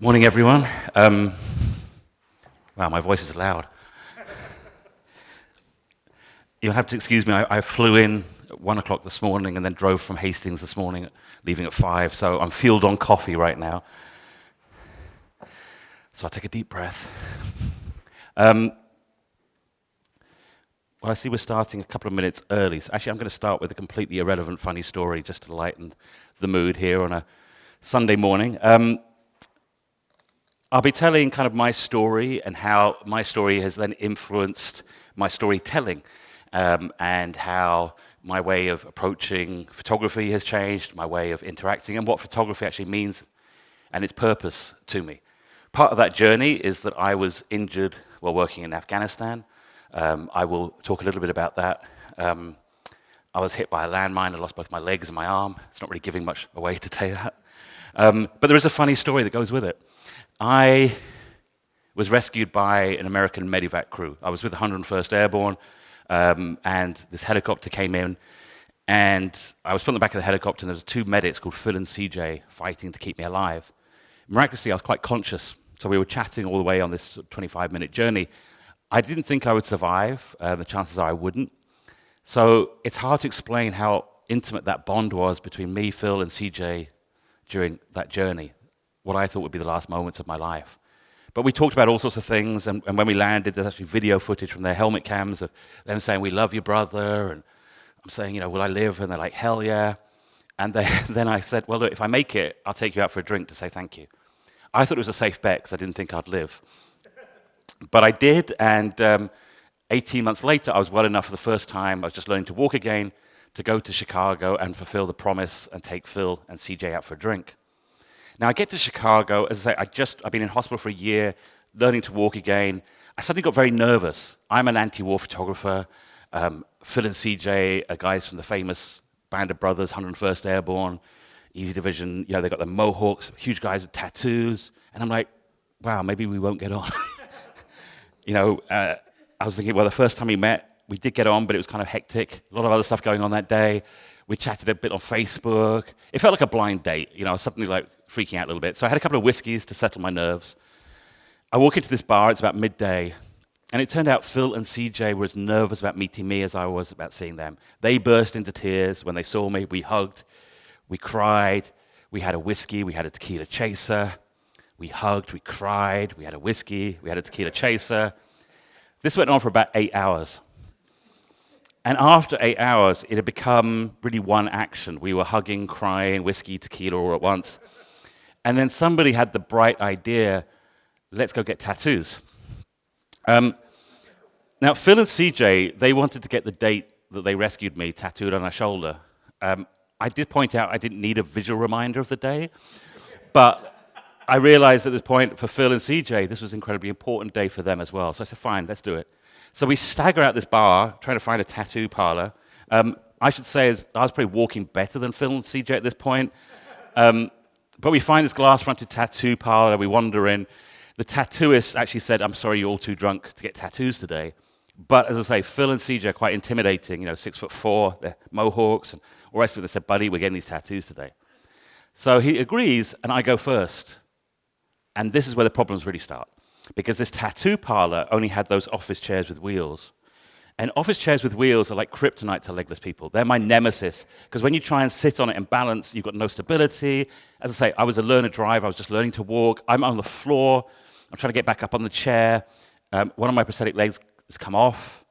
Morning, everyone. Wow, my voice is loud. You'll have to excuse me, I flew in at 1 o'clock this morning and then drove from Hastings this morning, leaving at 5, so I'm fueled on coffee right now. So I'll take a deep breath. Well, I see we're starting a couple of minutes early. So actually, I'm going to start with a completely irrelevant, funny story just to lighten the mood here on a Sunday morning. I'll be telling kind of my story and how my story has then influenced my storytelling, and how my way of approaching photography has changed, my way of interacting, and what photography actually means and its purpose to me. Part of that journey is that I was injured while working in Afghanistan. I will talk a little bit about that. I was hit by a landmine. I lost both my legs and my arm. It's not really giving much away to tell you that. But there is a funny story that goes with it. I was rescued by an American medevac crew. I was with the 101st Airborne, and this helicopter came in, and I was put on the back of the helicopter, and there was two medics called Phil and CJ fighting to keep me alive. Miraculously, I was quite conscious, so we were chatting all the way on this 25-minute journey. I didn't think I would survive. The chances are I wouldn't. So it's hard to explain how intimate that bond was between me, Phil, and CJ during that journey, what I thought would be the last moments of my life. But we talked about all sorts of things, and when we landed, there's actually video footage from their helmet cams of them saying, "We love you, brother," and I'm saying, will I live? And they're like, "Hell yeah." And then I said, "Well, look, if I make it, I'll take you out for a drink to say thank you." I thought it was a safe bet because I didn't think I'd live. But I did, and 18 months later, I was well enough for the first time, I was just learning to walk again, to go to Chicago and fulfill the promise and take Phil and CJ out for a drink. Now, I get to Chicago, as I say, I've been in hospital for a year, learning to walk again. I suddenly got very nervous. I'm an anti-war photographer. Phil and CJ are guys from the famous Band of Brothers, 101st Airborne, Easy Division. They've got the mohawks, huge guys with tattoos. And I'm like, wow, maybe we won't get on. I was thinking, well, the first time we met, we did get on, but it was kind of hectic. A lot of other stuff going on that day. We chatted a bit on Facebook. It felt like a blind date. I was suddenly like freaking out a little bit. So I had a couple of whiskeys to settle my nerves. I walk into this bar, it's about midday, and it turned out Phil and CJ were as nervous about meeting me as I was about seeing them. They burst into tears when they saw me. We hugged, we cried, we had a whiskey, we had a tequila chaser. We hugged, we cried, we had a whiskey, we had a tequila chaser. This went on for about 8 hours. And after 8 hours, it had become really one action. We were hugging, crying, whiskey, tequila all at once. And then somebody had the bright idea, let's go get tattoos. Now, Phil and CJ, they wanted to get the date that they rescued me tattooed on their shoulder. I did point out I didn't need a visual reminder of the day, but I realized at this point for Phil and CJ, this was an incredibly important day for them as well. So I said, fine, let's do it. So we stagger out this bar, trying to find a tattoo parlor. I should say I was probably walking better than Phil and CJ at this point. But we find this glass-fronted tattoo parlor, we wander in. The tattooist actually said, "I'm sorry, you're all too drunk to get tattoos today." But as I say, Phil and CJ are quite intimidating, 6'4", they're mohawks, and all the rest of it. They said, "Buddy, we're getting these tattoos today." So he agrees, and I go first. And this is where the problems really start. Because this tattoo parlor only had those office chairs with wheels. And office chairs with wheels are like kryptonite to legless people. They're my nemesis. Because when you try and sit on it and balance, you've got no stability. As I say, I was a learner driver. I was just learning to walk. I'm on the floor. I'm trying to get back up on the chair. One of my prosthetic legs has come off.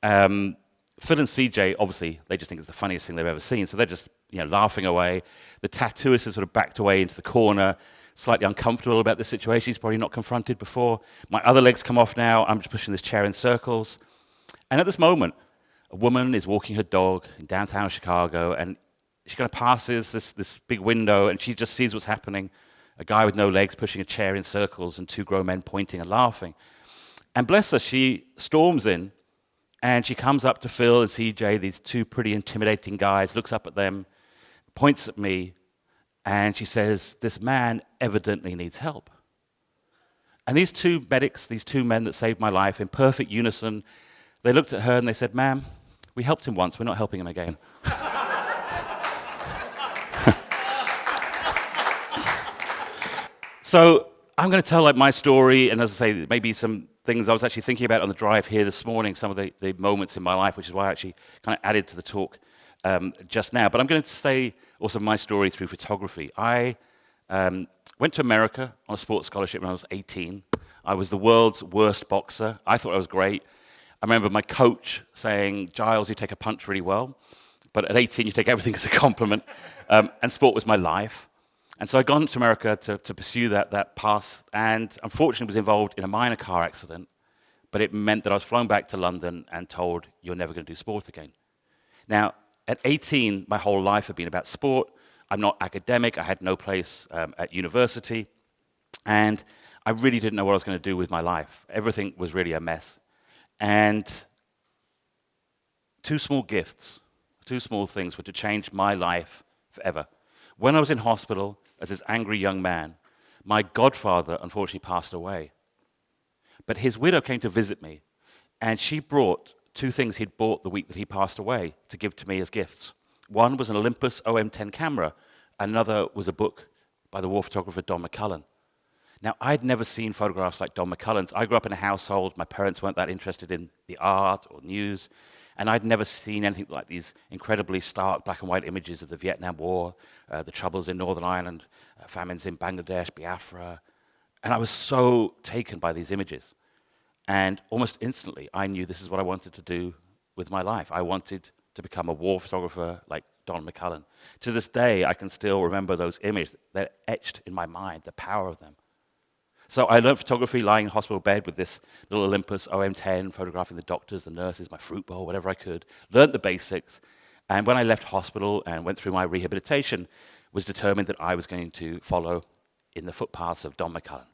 Phil and CJ, obviously, they just think it's the funniest thing they've ever seen. So they're just laughing away. The tattooist has sort of backed away into the corner, slightly uncomfortable about the situation. He's probably not confronted before. My other leg's come off now. I'm just pushing this chair in circles. And at this moment, a woman is walking her dog in downtown Chicago, and she kind of passes this big window, and she just sees what's happening. A guy with no legs pushing a chair in circles, and two grown men pointing and laughing. And bless her, she storms in, and she comes up to Phil and CJ, these two pretty intimidating guys, looks up at them, points at me, and she says, "This man evidently needs help." And these two medics, these two men that saved my life, in perfect unison, they looked at her and they said, "Ma'am, we helped him once, we're not helping him again." So I'm going to tell like my story, and as I say, maybe some things I was actually thinking about on the drive here this morning, some of the moments in my life, which is why I actually kind of added to the talk just now. But I'm going to say also my story through photography. I went to America on a sports scholarship when I was 18. I was the world's worst boxer. I thought I was great. I remember my coach saying, Giles, you take a punch really well, but at 18 you take everything as a compliment. And sport was my life. And so I'd gone to America to pursue that path, and unfortunately was involved in a minor car accident, but it meant that I was flown back to London and told, you're never going to do sport again. Now, at 18, my whole life had been about sport. I'm not academic. I had no place at university. And I really didn't know what I was going to do with my life. Everything was really a mess. And two small gifts, two small things were to change my life forever. When I was in hospital as this angry young man, my godfather unfortunately passed away. But his widow came to visit me, and she brought two things he'd bought the week that he passed away to give to me as gifts. One was an Olympus OM10 camera, another was a book by the war photographer Don McCullin. Now, I'd never seen photographs like Don McCullin's. I grew up in a household, my parents weren't that interested in the art or news, and I'd never seen anything like these incredibly stark black and white images of the Vietnam War, the troubles in Northern Ireland, famines in Bangladesh, Biafra. And I was so taken by these images. And almost instantly, I knew this is what I wanted to do with my life. I wanted to become a war photographer like Don McCullin. To this day, I can still remember those images. They're etched in my mind, the power of them. So I learned photography lying in a hospital bed with this little Olympus OM10, photographing the doctors, the nurses, my fruit bowl, whatever I could. Learned the basics. And when I left hospital and went through my rehabilitation, was determined that I was going to follow in the footpaths of Don McCullin.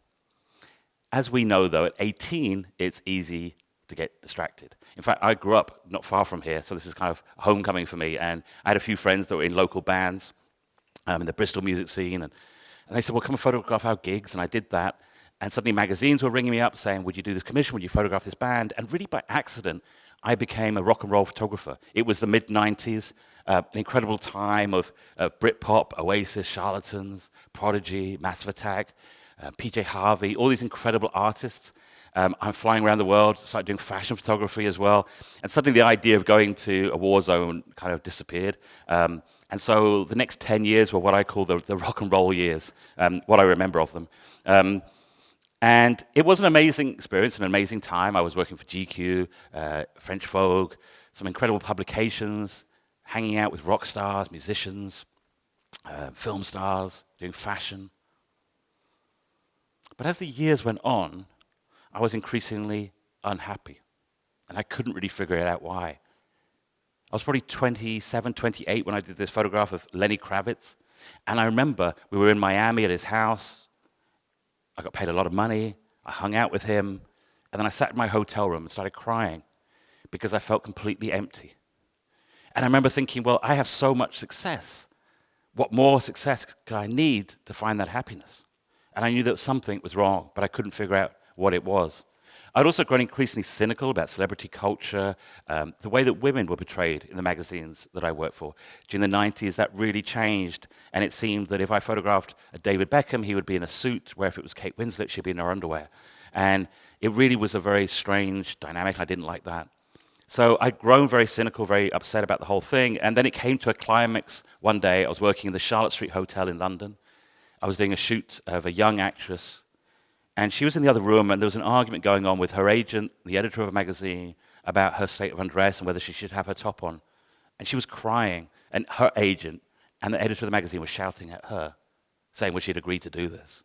As we know, though, at 18, it's easy to get distracted. In fact, I grew up not far from here, so this is kind of homecoming for me. And I had a few friends that were in local bands in the Bristol music scene. And they said, well, come and photograph our gigs. And I did that. And suddenly magazines were ringing me up saying, would you do this commission? Would you photograph this band? And really by accident, I became a rock and roll photographer. It was the mid-90s, an incredible time of Britpop, Oasis, Charlatans, Prodigy, Massive Attack, PJ Harvey, all these incredible artists. I'm flying around the world, started doing fashion photography as well. And suddenly the idea of going to a war zone kind of disappeared. And so the next 10 years were what I call the rock and roll years, what I remember of them. And it was an amazing experience, an amazing time. I was working for GQ, French Vogue, some incredible publications, hanging out with rock stars, musicians, film stars, doing fashion. But as the years went on, I was increasingly unhappy, and I couldn't really figure out why. I was probably 27, 28 when I did this photograph of Lenny Kravitz, and I remember we were in Miami at his house. I got paid a lot of money, I hung out with him, and then I sat in my hotel room and started crying because I felt completely empty. And I remember thinking, well, I have so much success. What more success could I need to find that happiness? And I knew that something was wrong, but I couldn't figure out what it was. I'd also grown increasingly cynical about celebrity culture, the way that women were portrayed in the magazines that I worked for. During the 90s, that really changed, and it seemed that if I photographed a David Beckham, he would be in a suit, where if it was Kate Winslet, she'd be in her underwear. And it really was a very strange dynamic. I didn't like that. So I'd grown very cynical, very upset about the whole thing, and then it came to a climax one day. I was working in the Charlotte Street Hotel in London. I was doing a shoot of a young actress, and she was in the other room, and there was an argument going on with her agent, the editor of a magazine, about her state of undress and whether she should have her top on. And she was crying, and her agent and the editor of the magazine was shouting at her, saying, well, she'd agreed to do this.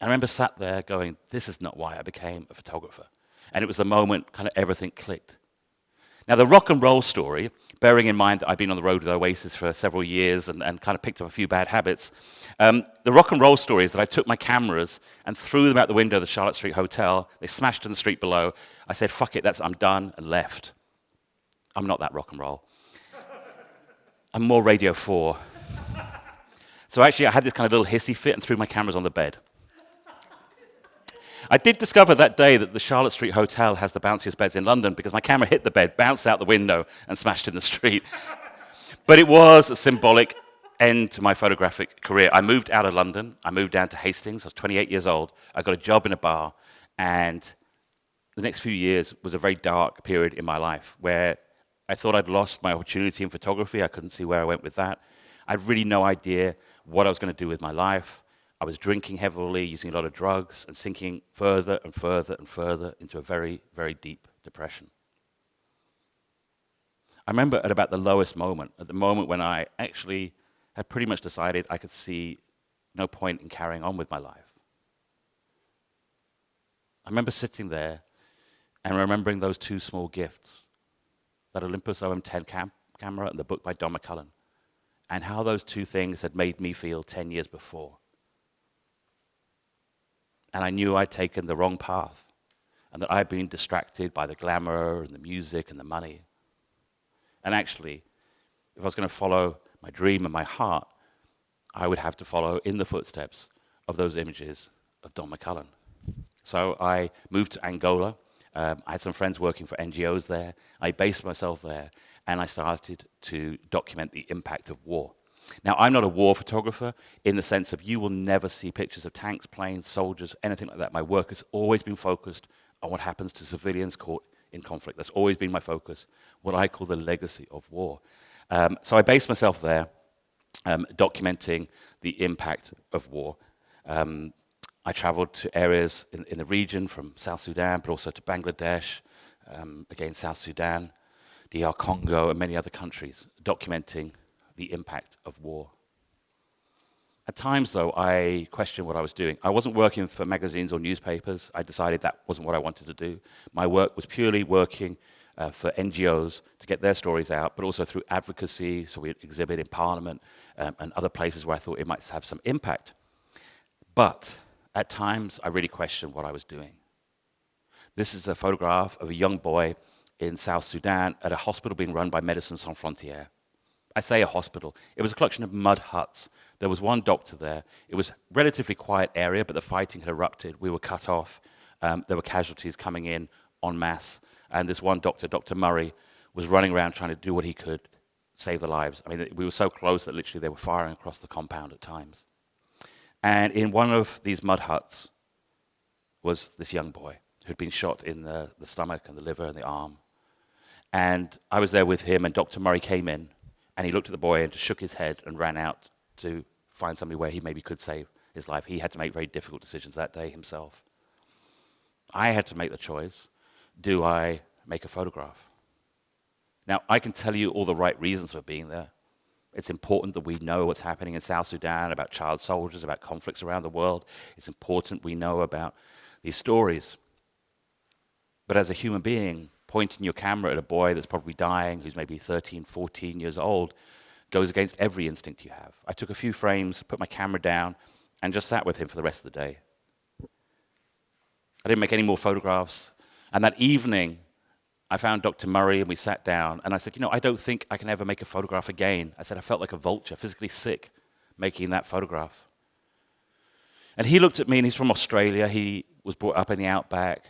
And I remember sat there going, this is not why I became a photographer. And it was the moment kind of everything clicked. Now, the rock and roll story, bearing in mind that I've been on the road with Oasis for several years and kind of picked up a few bad habits, the rock and roll story is that I took my cameras and threw them out the window of the Charlotte Street Hotel. They smashed in the street below. I said, fuck it, I'm done, and left. I'm not that rock and roll. I'm more Radio 4. So actually, I had this kind of little hissy fit and threw my cameras on the bed. I did discover that day that the Charlotte Street Hotel has the bounciest beds in London because my camera hit the bed, bounced out the window, and smashed in the street. But it was a symbolic end to my photographic career. I moved out of London. I moved down to Hastings. I was 28 years old. I got a job in a bar, and the next few years was a very dark period in my life where I thought I'd lost my opportunity in photography. I couldn't see where I went with that. I had really no idea what I was going to do with my life. I was drinking heavily, using a lot of drugs, and sinking further and further and further into a very, very deep depression. I remember at about the lowest moment, at the moment when I actually had pretty much decided I could see no point in carrying on with my life. I remember sitting there and remembering those two small gifts, that Olympus OM10 camera and the book by Don McCullin, and how those two things had made me feel 10 years before. And I knew I'd taken the wrong path, and that I'd been distracted by the glamour and the music and the money. And actually, if I was going to follow my dream and my heart, I would have to follow in the footsteps of those images of Don McCullin. So I moved to Angola. I had some friends working for NGOs there. I based myself there, and I started to document the impact of war. Now, I'm not a war photographer in the sense of you will never see pictures of tanks, planes, soldiers, anything like that. My work has always been focused on what happens to civilians caught in conflict. That's always been my focus, what I call the legacy of war. So I based myself there, documenting the impact of war. I traveled to areas in the region from South Sudan, but also to Bangladesh, again, South Sudan, DR Congo, and many other countries, documenting the impact of war. At times, though, I questioned what I was doing. I wasn't working for magazines or newspapers. I decided that wasn't what I wanted to do. My work was purely working for NGOs to get their stories out, but also through advocacy, so we exhibit in Parliament and other places where I thought it might have some impact. But at times, I really questioned what I was doing. This is a photograph of a young boy in South Sudan at a hospital being run by Médecins Sans Frontières. I say a hospital. It was a collection of mud huts. There was one doctor there. It was a relatively quiet area, but the fighting had erupted. We were cut off. There were casualties coming in en masse. And this one doctor, Dr. Murray, was running around trying to do what he could, save the lives. I mean, we were so close that literally they were firing across the compound at times. And in one of these mud huts was this young boy who'd been shot in the stomach and the liver and the arm. And I was there with him, and Dr. Murray came in, and he looked at the boy and just shook his head and ran out to find somebody where he maybe could save his life. He had to make very difficult decisions that day himself. I had to make the choice, do I make a photograph? Now, I can tell you all the right reasons for being there. It's important that we know what's happening in South Sudan, about child soldiers, about conflicts around the world. It's important we know about these stories. But as a human being, pointing your camera at a boy that's probably dying, who's maybe 13, 14 years old, goes against every instinct you have. I took a few frames, put my camera down, and just sat with him for the rest of the day. I didn't make any more photographs. And that evening, I found Dr. Murray, and we sat down, and I said, I don't think I can ever make a photograph again. I said, I felt like a vulture, physically sick, making that photograph. And he looked at me, and he's from Australia. He was brought up in the outback.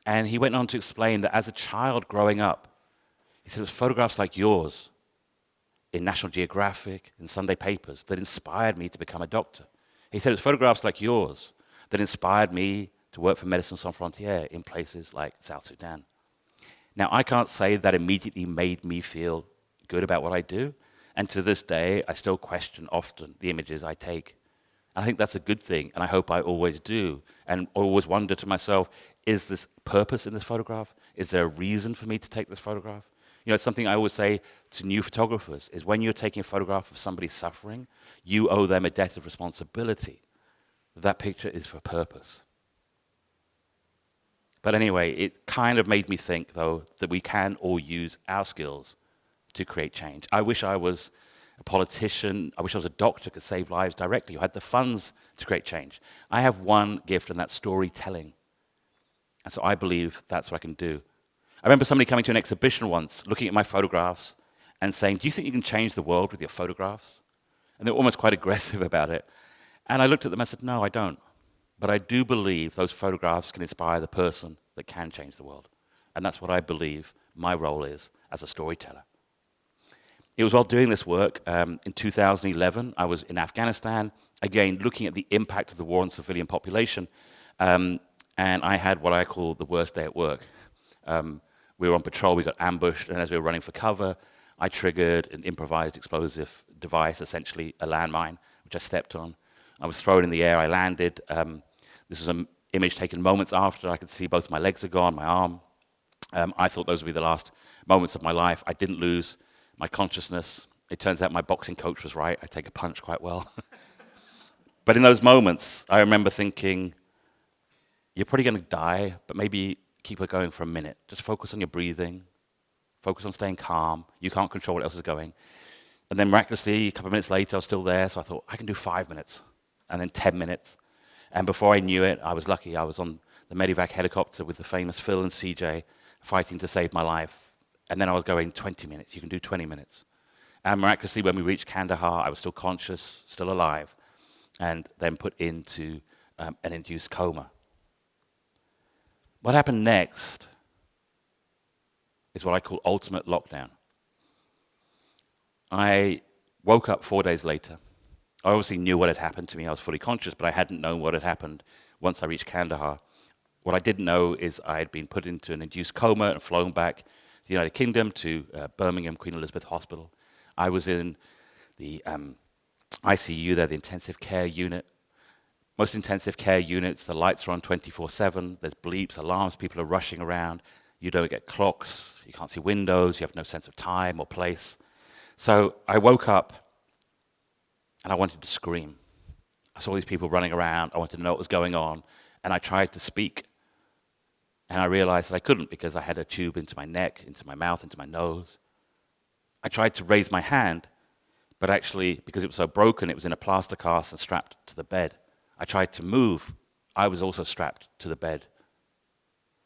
And he went on to explain that as a child growing up, he said it was photographs like yours in National Geographic, in Sunday papers, that inspired me to become a doctor. He said it was photographs like yours that inspired me to work for Médecins Sans Frontières in places like South Sudan. Now, I can't say that immediately made me feel good about what I do. And to this day, I still question often the images I take. I think that's a good thing, and I hope I always do. And I always wonder to myself, is this purpose in this photograph? Is there a reason for me to take this photograph? It's something I always say to new photographers, is when you're taking a photograph of somebody suffering, you owe them a debt of responsibility. That picture is for purpose. But anyway, it kind of made me think, though, that we can all use our skills to create change. I wish I was a politician. I wish I was a doctor who could save lives directly, who had the funds to create change. I have one gift, and that's storytelling. And so I believe that's what I can do. I remember somebody coming to an exhibition once, looking at my photographs, and saying, do you think you can change the world with your photographs? And they were almost quite aggressive about it. And I looked at them and said, no, I don't. But I do believe those photographs can inspire the person that can change the world. And that's what I believe my role is as a storyteller. It was while doing this work, in 2011, I was in Afghanistan, again, looking at the impact of the war on civilian population, and I had what I call the worst day at work. We were on patrol, we got ambushed, and as we were running for cover, I triggered an improvised explosive device, essentially a landmine, which I stepped on. I was thrown in the air, I landed. This was an image taken moments after. I could see both my legs are gone, my arm. I thought those would be the last moments of my life. I didn't lose my consciousness. It turns out my boxing coach was right. I take a punch quite well. But in those moments, I remember thinking, you're probably going to die, but maybe keep it going for a minute. Just focus on your breathing. Focus on staying calm. You can't control what else is going. And then miraculously, a couple of minutes later, I was still there, so I thought, I can do 5 minutes, and then 10 minutes. And before I knew it, I was lucky. I was on the Medivac helicopter with the famous Phil and CJ fighting to save my life. And then I was going 20 minutes. You can do 20 minutes. And miraculously, when we reached Kandahar, I was still conscious, still alive, and then put into an induced coma. What happened next is what I call ultimate lockdown. I woke up 4 days later. I obviously knew what had happened to me. I was fully conscious, but I hadn't known what had happened once I reached Kandahar. What I didn't know is I had been put into an induced coma and flown back to the United Kingdom to Birmingham Queen Elizabeth Hospital. I was in the ICU there, the intensive care unit. Most intensive care units, the lights are on 24/7. There's bleeps, alarms, people are rushing around. You don't get clocks, you can't see windows, you have no sense of time or place. So I woke up and I wanted to scream. I saw these people running around, I wanted to know what was going on, and I tried to speak. And I realized that I couldn't because I had a tube into my neck, into my mouth, into my nose. I tried to raise my hand, but actually, because it was so broken, it was in a plaster cast and strapped to the bed. I tried to move, I was also strapped to the bed.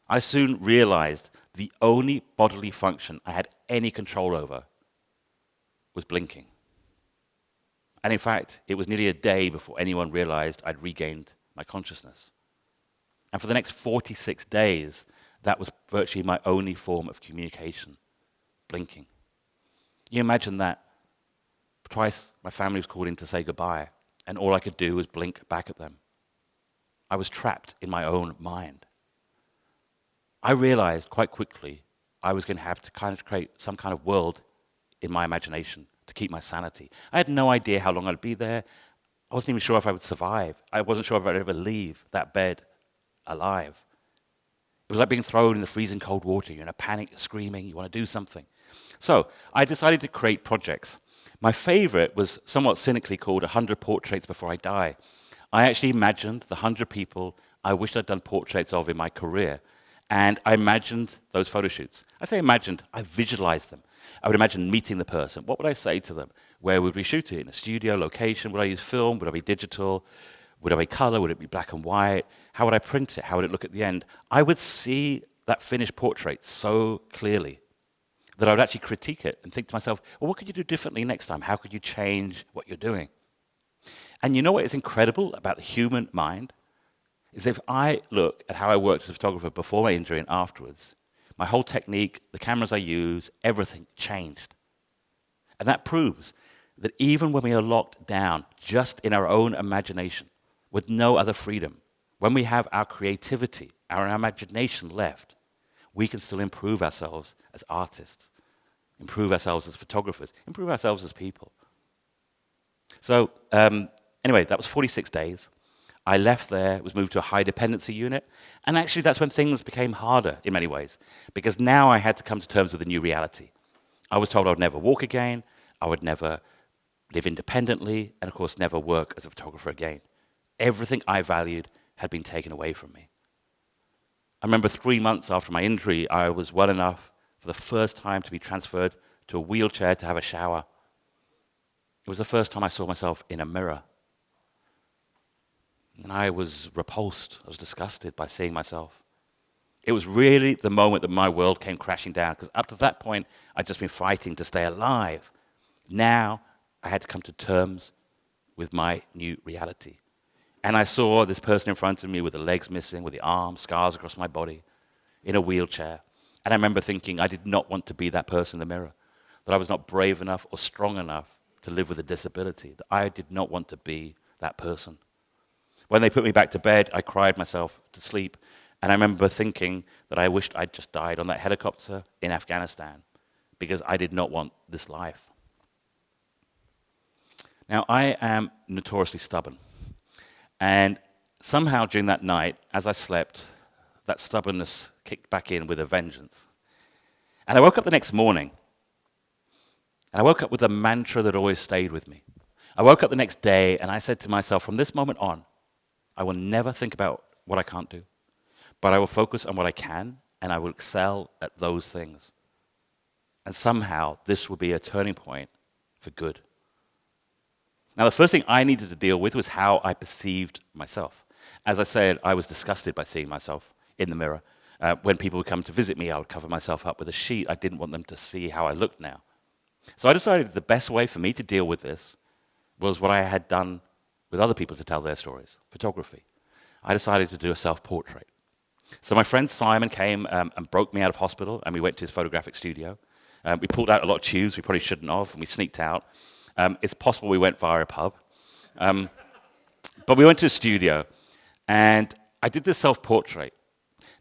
I soon realized the only bodily function I had any control over was blinking. And in fact, it was nearly a day before anyone realized I'd regained my consciousness. And for the next 46 days, that was virtually my only form of communication, blinking. You imagine that. Twice my family was called in to say goodbye, and all I could do was blink back at them. I was trapped in my own mind. I realized quite quickly I was going to have to kind of create some kind of world in my imagination to keep my sanity. I had no idea how long I'd be there. I wasn't even sure if I would survive. I wasn't sure if I'd ever leave that bed alive. It was like being thrown in the freezing cold water. You're in a panic, you're screaming, you want to do something. So I decided to create projects. My favorite was somewhat cynically called 100 Portraits Before I Die. I actually imagined the 100 people I wished I'd done portraits of in my career. And I imagined those photo shoots. I say imagined, I visualized them. I would imagine meeting the person. What would I say to them? Where would we shoot it? In a studio, location? Would I use film? Would I be digital? Would I be color? Would it be black and white? How would I print it? How would it look at the end? I would see that finished portrait so clearly that I would actually critique it and think to myself, well, what could you do differently next time? How could you change what you're doing? And you know what is incredible about the human mind? Is if I look at how I worked as a photographer before my injury and afterwards, my whole technique, the cameras I use, everything changed. And that proves that even when we are locked down just in our own imagination, with no other freedom, when we have our creativity, our imagination left, we can still improve ourselves as artists, improve ourselves as photographers, improve ourselves as people. So anyway, that was 46 days. I left there, was moved to a high dependency unit, and actually that's when things became harder in many ways, because now I had to come to terms with a new reality. I was told I would never walk again, I would never live independently, and of course never work as a photographer again. Everything I valued had been taken away from me. I remember 3 months after my injury, I was well enough for the first time to be transferred to a wheelchair to have a shower. It was the first time I saw myself in a mirror. And I was repulsed, I was disgusted by seeing myself. It was really the moment that my world came crashing down, because up to that point, I'd just been fighting to stay alive. Now, I had to come to terms with my new reality. And I saw this person in front of me with the legs missing, with the arms, scars across my body, in a wheelchair. And I remember thinking I did not want to be that person in the mirror. that I was not brave enough or strong enough to live with a disability, that I did not want to be that person. When they put me back to bed, I cried myself to sleep, and I remember thinking that I wished I'd just died on that helicopter in Afghanistan because I did not want this life. Now, I am notoriously stubborn, and somehow during that night, as I slept, that stubbornness kicked back in with a vengeance. And I woke up the next morning, and I woke up with a mantra that always stayed with me. I woke up the next day, and I said to myself, from this moment on, I will never think about what I can't do, but I will focus on what I can, and I will excel at those things. And somehow, this will be a turning point for good. Now, the first thing I needed to deal with was how I perceived myself. As I said, I was disgusted by seeing myself in the mirror. When people would come to visit me, I would cover myself up with a sheet. I didn't want them to see how I looked now. So I decided the best way for me to deal with this was what I had done with other people to tell their stories, photography. I decided to do a self-portrait. So my friend Simon came and broke me out of hospital, and we went to his photographic studio. We pulled out a lot of tubes we probably shouldn't have, and we sneaked out. It's possible we went via a pub. But we went to his studio, and I did this self-portrait.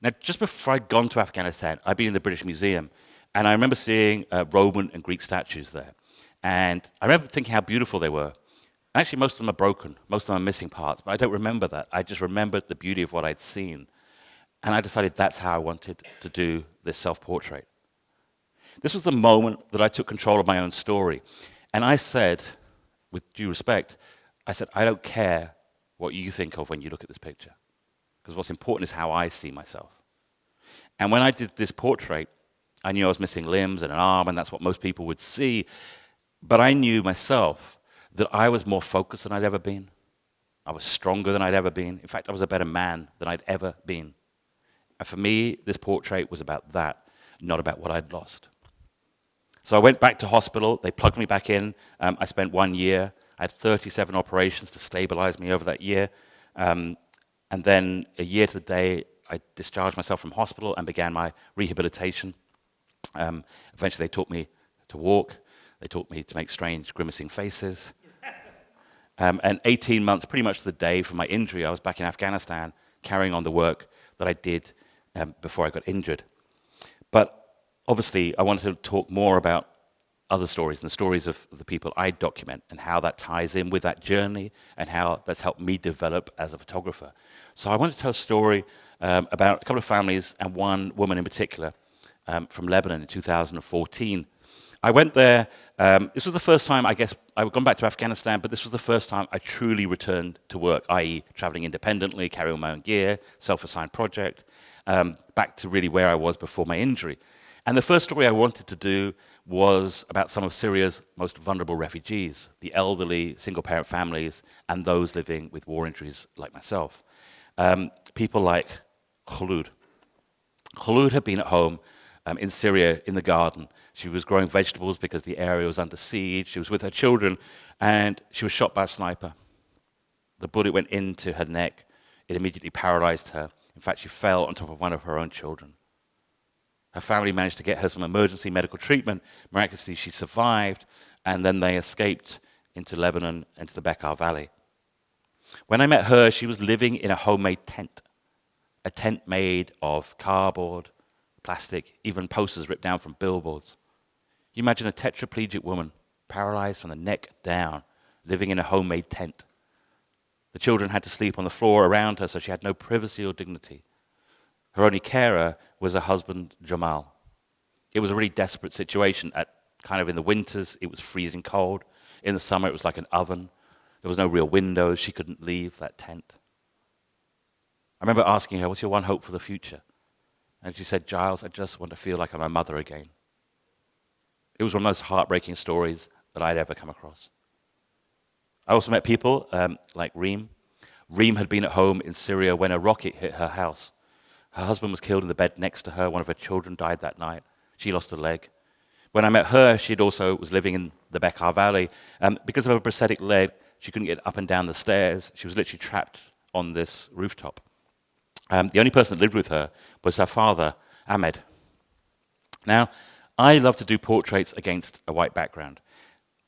Now, just before I'd gone to Afghanistan, I'd been in the British Museum, and I remember seeing Roman and Greek statues there. And I remember thinking how beautiful they were. Actually, most of them are broken. Most of them are missing parts, but I don't remember that. I just remembered the beauty of what I'd seen. And I decided that's how I wanted to do this self-portrait. This was the moment that I took control of my own story. And I said, with due respect, I said, I don't care what you think of when you look at this picture, because what's important is how I see myself. And when I did this portrait, I knew I was missing limbs and an arm, and that's what most people would see. But I knew myself that I was more focused than I'd ever been. I was stronger than I'd ever been. In fact, I was a better man than I'd ever been. And for me, this portrait was about that, not about what I'd lost. So I went back to hospital. They plugged me back in. I spent 1 year. I had 37 operations to stabilize me over that year. And then a year to the day, I discharged myself from hospital and began my rehabilitation. Eventually, they taught me to walk. They taught me to make strange, grimacing faces. And 18 months, pretty much the day from my injury, I was back in Afghanistan carrying on the work that I did before I got injured. But obviously, I wanted to talk more about other stories and the stories of the people I document and how that ties in with that journey and how that's helped me develop as a photographer. So I wanted to tell a story about a couple of families and one woman in particular from Lebanon in 2014. I went there. This was the first time, I guess, I had gone back to Afghanistan, but this was the first time I truly returned to work, i.e. traveling independently, carrying my own gear, self-assigned project, back to really where I was before my injury. And the first story I wanted to do was about some of Syria's most vulnerable refugees, the elderly, single-parent families, and those living with war injuries like myself. People like Khulud. Khulud had been at home in Syria in the garden. She was growing vegetables because the area was under siege. She was with her children, and she was shot by a sniper. The bullet went into her neck. It immediately paralyzed her. In fact, she fell on top of one of her own children. Her family managed to get her some emergency medical treatment. Miraculously, she survived, and then they escaped into Lebanon and to the Bekaa Valley. When I met her, she was living in a homemade tent, a tent made of cardboard, plastic, even posters ripped down from billboards. You imagine a tetraplegic woman, paralyzed from the neck down, living in a homemade tent. The children had to sleep on the floor around her, so she had no privacy or dignity. Her only carer was her husband, Jamal. It was a really desperate situation. Kind of in the winters, it was freezing cold. In the summer, it was like an oven. There was no real windows. She couldn't leave that tent. I remember asking her, what's your one hope for the future? And she said, Giles, I just want to feel like I'm a mother again. It was one of the most heartbreaking stories that I'd ever come across. I also met people like Reem. Reem had been at home in Syria when a rocket hit her house. Her husband was killed in the bed next to her. One of her children died that night. She lost a leg. When I met her, she also was living in the Bekaa Valley. Because of her prosthetic leg, she couldn't get up and down the stairs. She was literally trapped on this rooftop. The only person that lived with her was her father, Ahmed. Now, I love to do portraits against a white background.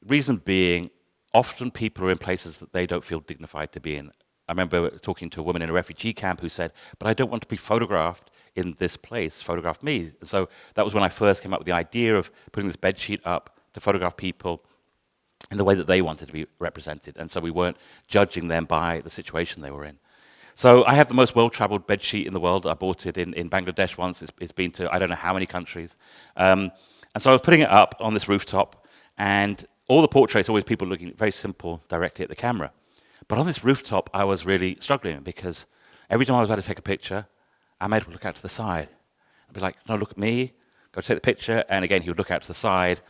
Reason being, often people are in places that they don't feel dignified to be in. I remember talking to a woman in a refugee camp who said, but I don't want to be photographed in this place, photograph me. And so that was when I first came up with the idea of putting this bedsheet up to photograph people in the way that they wanted to be represented. And so we weren't judging them by the situation they were in. So I have the most well-traveled bedsheet in the world. I bought it in Bangladesh once. It's been to I don't know how many countries. And so I was putting it up on this rooftop, and all the portraits are always people looking very simple directly at the camera. But on this rooftop, I was really struggling because every time I was about to take a picture, Ahmed would look out to the side. I'd be like, no, look at me, go take the picture. And again, he would look out to the side.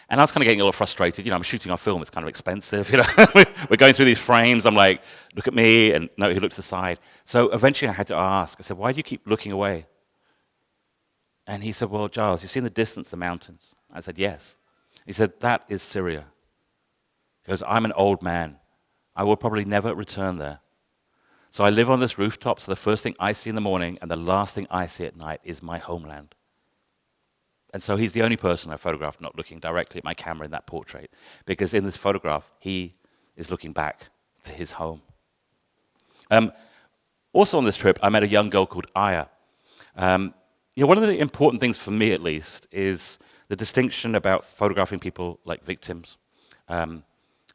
And I was kind of getting a little frustrated. You know, I'm shooting on film, it's kind of expensive. You know, we're going through these frames. I'm like, look at me. And no, he looks to the side. So eventually I had to ask, I said, why do you keep looking away? And he said, well, Giles, you see in the distance the mountains? I said, yes. He said, that is Syria. He goes, I'm an old man. I will probably never return there. So I live on this rooftop, so the first thing I see in the morning and the last thing I see at night is my homeland. And so he's the only person I photographed not looking directly at my camera in that portrait, because in this photograph, he is looking back to his home. Also on this trip, I met a young girl called Aya. One of the important things for me, at least, is the distinction about photographing people like victims and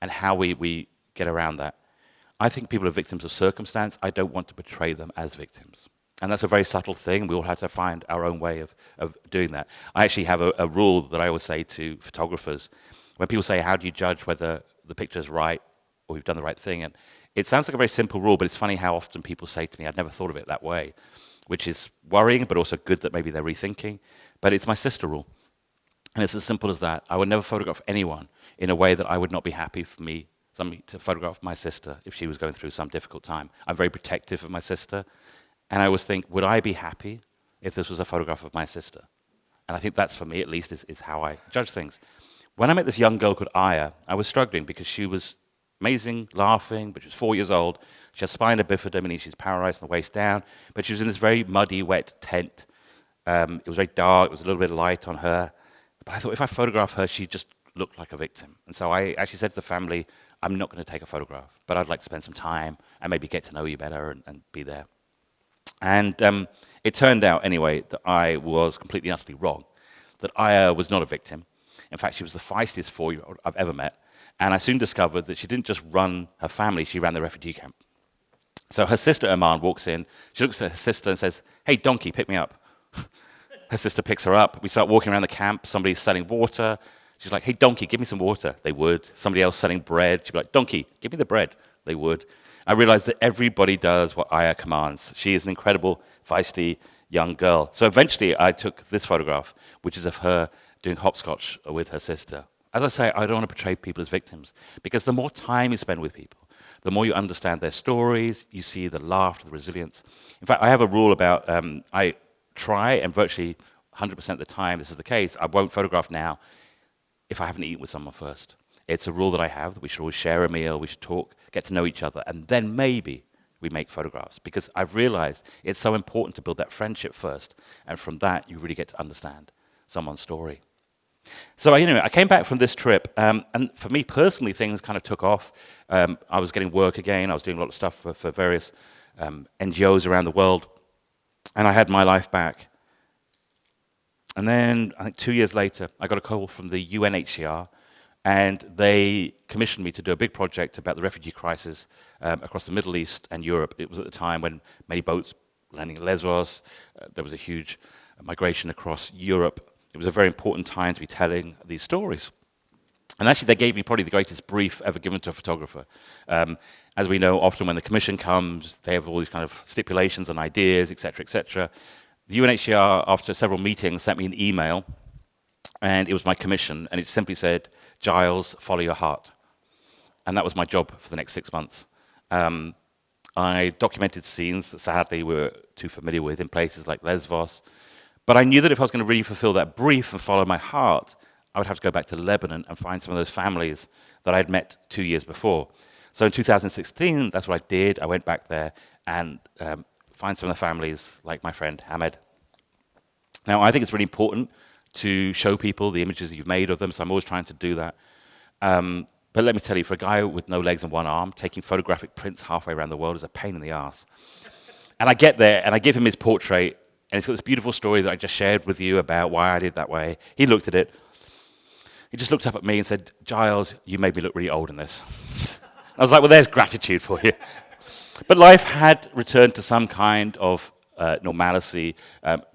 how we get around that. I think people are victims of circumstance. I don't want to portray them as victims. And that's a very subtle thing. We all have to find our own way of doing that. I actually have a rule that I always say to photographers. When people say, how do you judge whether the picture's right or you've done the right thing? And it sounds like a very simple rule, but it's funny how often people say to me, I'd never thought of it that way, which is worrying, but also good that maybe they're rethinking. But it's my sister rule. And it's as simple as that. I would never photograph anyone in a way that I would not be happy for me to photograph my sister if she was going through some difficult time. I'm very protective of my sister. And I always think, would I be happy if this was a photograph of my sister? And I think that's, for me at least, is how I judge things. When I met this young girl called Aya, I was struggling because she was amazing, laughing, but she was 4 years old. She has spina bifida, meaning she's paralyzed from the waist down. But she was in this very muddy, wet tent. It was very dark. There was a little bit of light on her. But I thought if I photograph her, she'd just look like a victim. And so I actually said to the family, I'm not going to take a photograph, but I'd like to spend some time and maybe get to know you better and be there. And it turned out, anyway, that I was completely and utterly wrong, that Aya was not a victim. In fact, she was the feistiest 4-year-old I've ever met. And I soon discovered that she didn't just run her family, she ran the refugee camp. So her sister, Iman, walks in. She looks at her sister and says, hey, donkey, pick me up. Her sister picks her up. We start walking around the camp. Somebody's selling water. She's like, hey, donkey, give me some water. They would. Somebody else selling bread. She'd be like, donkey, give me the bread. They would. I realized that everybody does what Aya commands. She is an incredible, feisty young girl. So eventually I took this photograph, which is of her doing hopscotch with her sister. As I say, I don't want to portray people as victims, because the more time you spend with people, the more you understand their stories, you see the laughter, the resilience. In fact, I have a rule about, I try, and virtually 100% of the time this is the case, I won't photograph now if I haven't eaten with someone first. It's a rule that I have, that we should always share a meal, we should talk, get to know each other, and then maybe we make photographs. Because I've realized it's so important to build that friendship first, and from that you really get to understand someone's story. So I came back from this trip, and for me personally, things kind of took off. I was getting work again, I was doing a lot of stuff for various NGOs around the world, and I had my life back. And then, I think 2 years later, I got a call from the UNHCR, and they commissioned me to do a big project about the refugee crisis across the Middle East and Europe. It was at the time when many boats were landing at Lesbos. There was a huge migration across Europe. It was a very important time to be telling these stories. And actually, they gave me probably the greatest brief ever given to a photographer. As we know, often when the commission comes, they have all these kind of stipulations and ideas, et cetera, et cetera. The UNHCR, after several meetings, sent me an email, and it was my commission, and it simply said, Giles, follow your heart. And that was my job for the next 6 months. I documented scenes that sadly we were too familiar with in places like Lesbos, but I knew that if I was going to really fulfill that brief and follow my heart, I would have to go back to Lebanon and find some of those families that I'd met 2 years before. So in 2016, that's what I did. I went back there and find some of the families, like my friend Hamed. Now, I think it's really important to show people the images you've made of them, so I'm always trying to do that. But let me tell you, for a guy with no legs and one arm, taking photographic prints halfway around the world is a pain in the ass. And I get there, and I give him his portrait, and it's got this beautiful story that I just shared with you about why I did that way. He looked at it. He just looked up at me and said, "Giles, you made me look really old in this." I was like, well, there's gratitude for you. But life had returned to some kind of normalcy.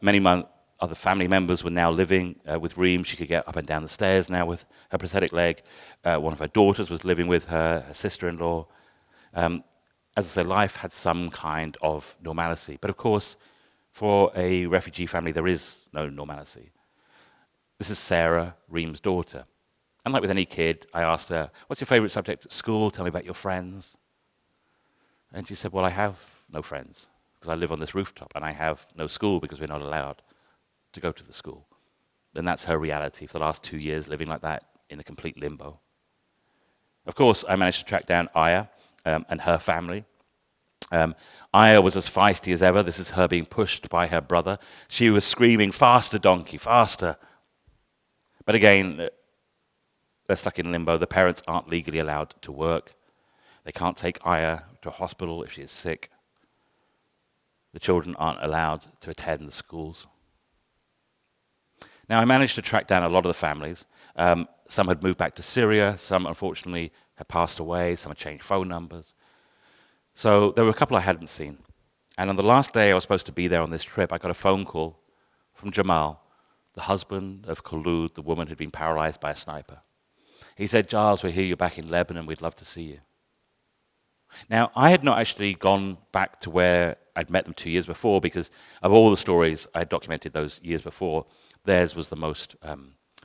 Many other family members were now living with Reem. She could get up and down the stairs now with her prosthetic leg. One of her daughters was living with her sister-in-law. As I say, life had some kind of normalcy. But of course, for a refugee family, there is no normalcy. This is Sarah, Reem's daughter. And like with any kid, I asked her, "What's your favorite subject at school? Tell me about your friends." And she said, "Well, I have no friends because I live on this rooftop, and I have no school because we're not allowed to go to the school." And that's her reality for the last 2 years, living like that in a complete limbo. Of course, I managed to track down Aya and her family. Aya was as feisty as ever. This is her being pushed by her brother. She was screaming, "Faster, donkey, faster." But again, they're stuck in limbo. The parents aren't legally allowed to work. They can't take Aya to a hospital if she is sick. The children aren't allowed to attend the schools. Now, I managed to track down a lot of the families. Some had moved back to Syria. Some, unfortunately, had passed away. Some had changed phone numbers. So there were a couple I hadn't seen. And on the last day I was supposed to be there on this trip, I got a phone call from Jamal, the husband of Khulud, the woman who'd been paralyzed by a sniper. He said, "Giles, we hear you're back in Lebanon. We'd love to see you." Now, I had not actually gone back to where I'd met them 2 years before because of all the stories I had documented those years before, theirs was the most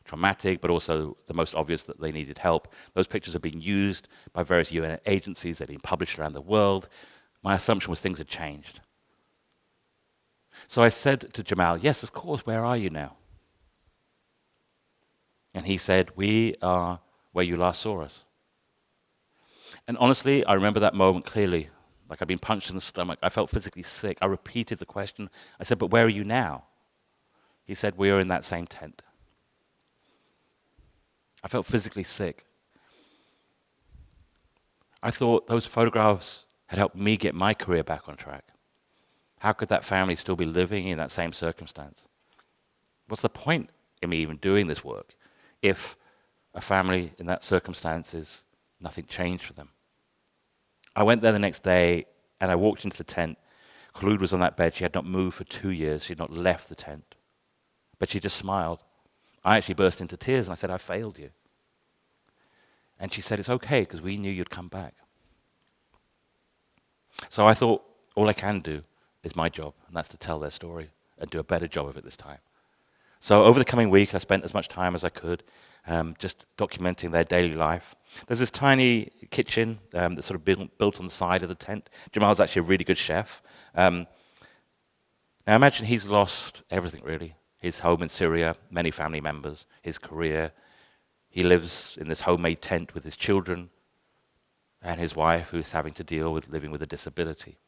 traumatic, but also the most obvious that they needed help. Those pictures have been used by various UN agencies. They've been published around the world. My assumption was things had changed. So I said to Jamal, "Yes, of course, where are you now?" And he said, "We are where you last saw us." And honestly, I remember that moment clearly, like I'd been punched in the stomach. I felt physically sick. I repeated the question. I said, "But where are you now?" He said, "We are in that same tent." I felt physically sick. I thought those photographs had helped me get my career back on track. How could that family still be living in that same circumstance? What's the point in me even doing this work if a family in that circumstance nothing changed for them? I went there the next day and I walked into the tent. Khulud was on that bed. She had not moved for 2 years. She had not left the tent. But she just smiled. I actually burst into tears and I said, "I failed you." And she said, "It's okay because we knew you'd come back." So I thought, all I can do is my job, and that's to tell their story and do a better job of it this time. So over the coming week, I spent as much time as I could just documenting their daily life. There's this tiny kitchen that's sort of built on the side of the tent. Jamal's actually a really good chef. Now imagine he's lost everything, really. His home in Syria, many family members, his career. He lives in this homemade tent with his children and his wife, who's having to deal with living with a disability.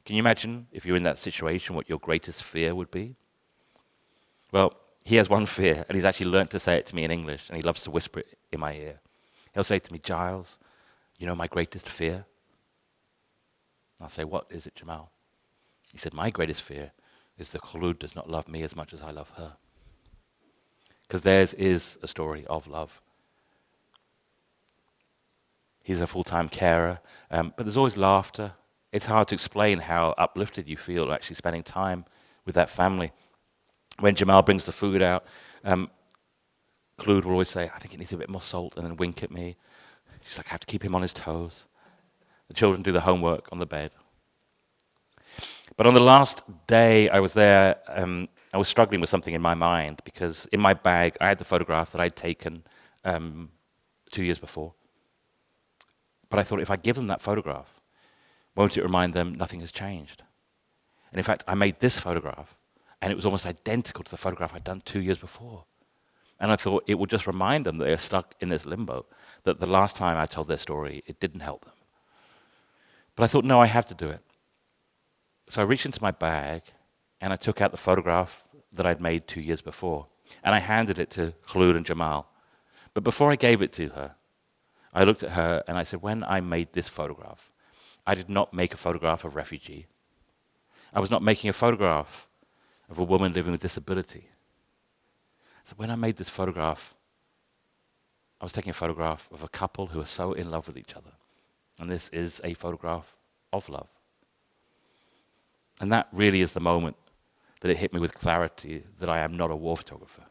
Can you imagine, if you're in that situation, what your greatest fear would be? Well, he has one fear, and he's actually learnt to say it to me in English, and he loves to whisper it in my ear. He'll say to me, "Giles, you know my greatest fear?" I'll say, "What is it, Jamal?" He said, "My greatest fear is that Khulud does not love me as much as I love her." Because theirs is a story of love. He's a full-time carer, but there's always laughter. It's hard to explain how uplifted you feel actually spending time with that family. When Jamal brings the food out, Khulud will always say, "I think it needs a bit more salt," and then wink at me. She's like, "I have to keep him on his toes." The children do the homework on the bed. But on the last day I was there, I was struggling with something in my mind because in my bag I had the photograph that I'd taken 2 years before. But I thought, if I give them that photograph, won't it remind them nothing has changed? And in fact, I made this photograph, and it was almost identical to the photograph I'd done 2 years before. And I thought it would just remind them that they're stuck in this limbo, that the last time I told their story, it didn't help them. But I thought, no, I have to do it. So I reached into my bag, and I took out the photograph that I'd made 2 years before. And I handed it to Khulud and Jamal. But before I gave it to her, I looked at her and I said, when I made this photograph, I did not make a photograph of a refugee. I was not making a photograph of a woman living with disability. So when I made this photograph, I was taking a photograph of a couple who are so in love with each other. And this is a photograph of love. And that really is the moment that it hit me with clarity that I am not a war photographer.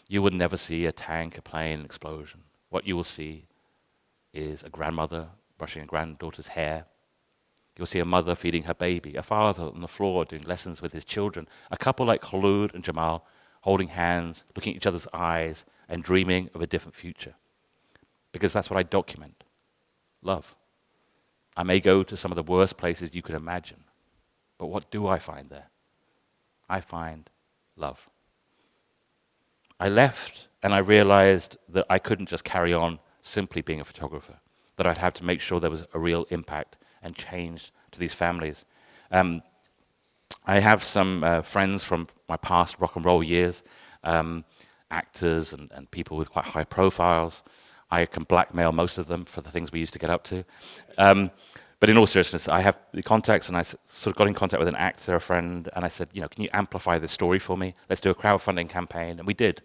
You would never see a tank, a plane, an explosion. What you will see is a grandmother brushing a granddaughter's hair. You'll see a mother feeding her baby, a father on the floor doing lessons with his children, a couple like Khulud and Jamal holding hands, looking at each other's eyes, and dreaming of a different future. Because that's what I document. Love. I may go to some of the worst places you could imagine, but what do I find there? I find love. I left and I realized that I couldn't just carry on simply being a photographer, that I'd have to make sure there was a real impact and change to these families. I have some friends from my past rock and roll years, actors and people with quite high profiles. I can blackmail most of them for the things we used to get up to. But in all seriousness, I have the contacts, and I sort of got in contact with an actor, a friend, and I said, can you amplify this story for me? Let's do a crowdfunding campaign, and we did.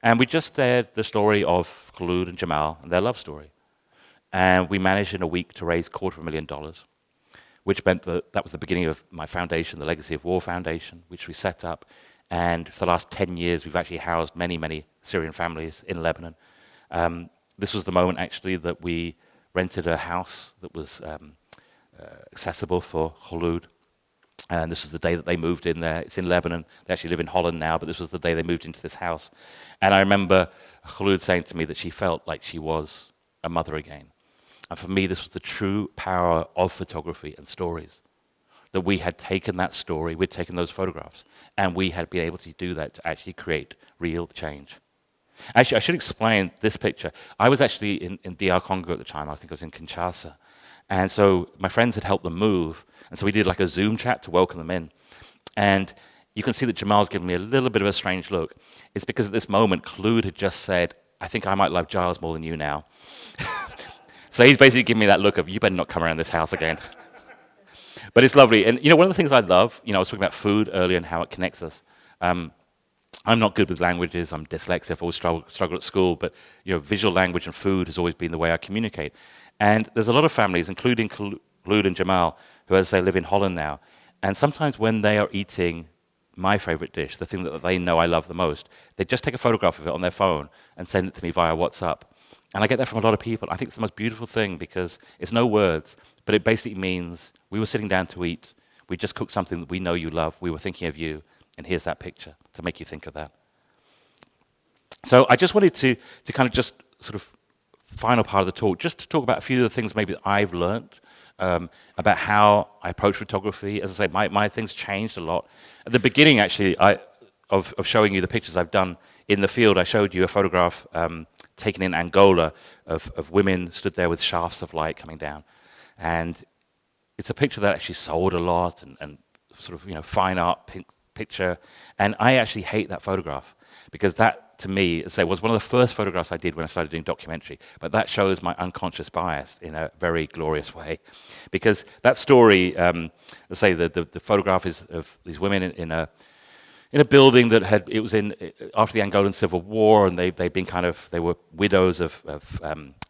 And we just shared the story of Khulud and Jamal and their love story. And we managed in a week to raise $250,000, which meant that was the beginning of my foundation, the Legacy of War Foundation, which we set up. And for the last 10 years, we've actually housed many, many Syrian families in Lebanon. This was the moment, actually, that we rented a house that was accessible for Khulud. And this was the day that they moved in there. It's in Lebanon. They actually live in Holland now, but this was the day they moved into this house. And I remember Khulud saying to me that she felt like she was a mother again. And for me, this was the true power of photography and stories. That we had taken that story, we'd taken those photographs, and we had been able to do that to actually create real change. Actually, I should explain this picture. I was actually in DR Congo at the time. I think I was in Kinshasa. And so my friends had helped them move. And so we did like a Zoom chat to welcome them in. And you can see that Jamal's giving me a little bit of a strange look. It's because at this moment, Khulud had just said, I think I might love Giles more than you now. So he's basically giving me that look of, you better not come around this house again. But it's lovely. And one of the things I love, I was talking about food earlier and how it connects us. I'm not good with languages. I'm dyslexic. I've always struggled at school. But visual language and food has always been the way I communicate. And there's a lot of families, including Khulud and Jamal, who, as I say, live in Holland now. And sometimes when they are eating my favorite dish, the thing that they know I love the most, they just take a photograph of it on their phone and send it to me via WhatsApp. And I get that from a lot of people. I think it's the most beautiful thing because it's no words, but it basically means we were sitting down to eat. We just cooked something that we know you love. We were thinking of you. And here's that picture to make you think of that. So I just wanted to kind of just sort of final part of the talk, just to talk about a few of the things maybe that I've learned about how I approach photography. As I say, my things changed a lot. At the beginning, actually, of showing you the pictures I've done in the field, I showed you a photograph taken in Angola of women stood there with shafts of light coming down. And it's a picture that actually sold a lot and sort of, fine art picture. And I actually hate that photograph because that, to me, as I say, was one of the first photographs I did when I started doing documentary. But that shows my unconscious bias in a very glorious way. Because that story, let's say the photograph is of these women in a building that it was in after the Angolan Civil War, and they were widows of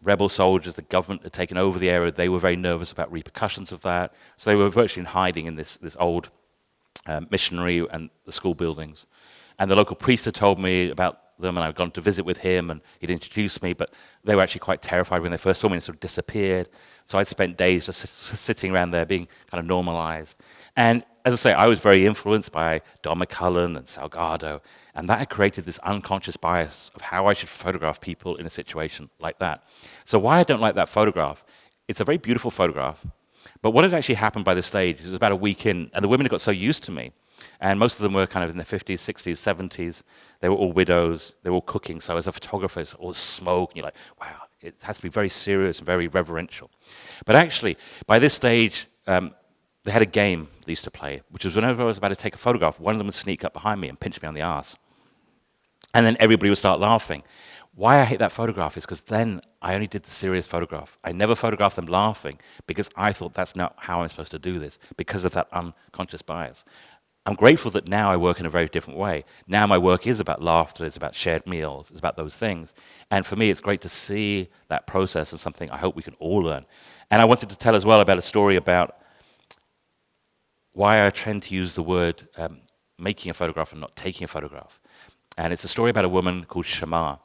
rebel soldiers. The government had taken over the area. They were very nervous about repercussions of that, so they were virtually in hiding in this old missionary and the school buildings. And the local priest had told me about them, and I'd gone to visit with him, and he'd introduced me, but they were actually quite terrified when they first saw me and sort of disappeared. So I'd spent days just sitting around there being kind of normalized. And as I say, I was very influenced by Don McCullen and Salgado, and that had created this unconscious bias of how I should photograph people in a situation like that. So why I don't like that photograph, it's a very beautiful photograph, but what had actually happened by this stage, it was about a week in, and the women had got so used to me, and most of them were kind of in their 50s, 60s, 70s. They were all widows. They were all cooking. So as a photographer, it's all smoke, and you're like, wow, it has to be very serious and very reverential. But actually, by this stage, they had a game they used to play, which was whenever I was about to take a photograph, one of them would sneak up behind me and pinch me on the arse. And then everybody would start laughing. Why I hate that photograph is because then I only did the serious photograph. I never photographed them laughing because I thought that's not how I'm supposed to do this, because of that unconscious bias. I'm grateful that now I work in a very different way. Now my work is about laughter, it's about shared meals, it's about those things. And for me, it's great to see that process as something I hope we can all learn. And I wanted to tell as well about a story about why I tend to use the word making a photograph and not taking a photograph. And it's a story about a woman called Shamar